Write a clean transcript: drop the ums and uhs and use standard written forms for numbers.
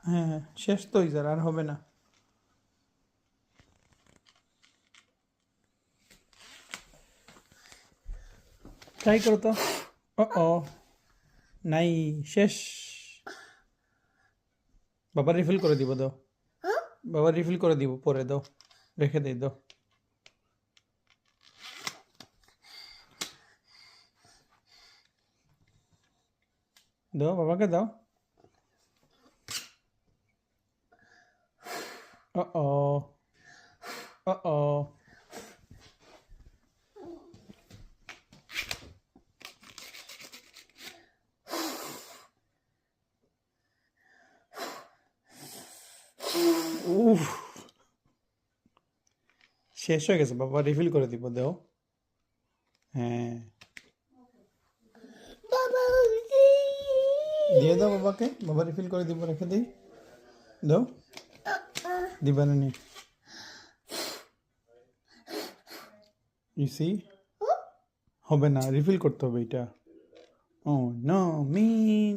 হ্যাঁ হ্যাঁ শেষ তো স্যার আর হবে না। ট্রাই করো তো। ও ও নাই, শেষ। বাবা রিফিল করে দিব, দাও। বাবা রিফিল করে দিব, পরে দাও, রেখে দিই, দাও। দাও বাবাকে দাও। ও ও ও ও উফ, শেষ হয়ে গেছে, বাবা রিফিল করে দিব, দাও। হ্যাঁ, দিয়ে দাও বাবাকে, বাবা রিফিল করে দিব, রেখে দিই, দাও। দিবা না নি, ইসি হবে না, রিফিল করতে হবে এটা। ও নো মিন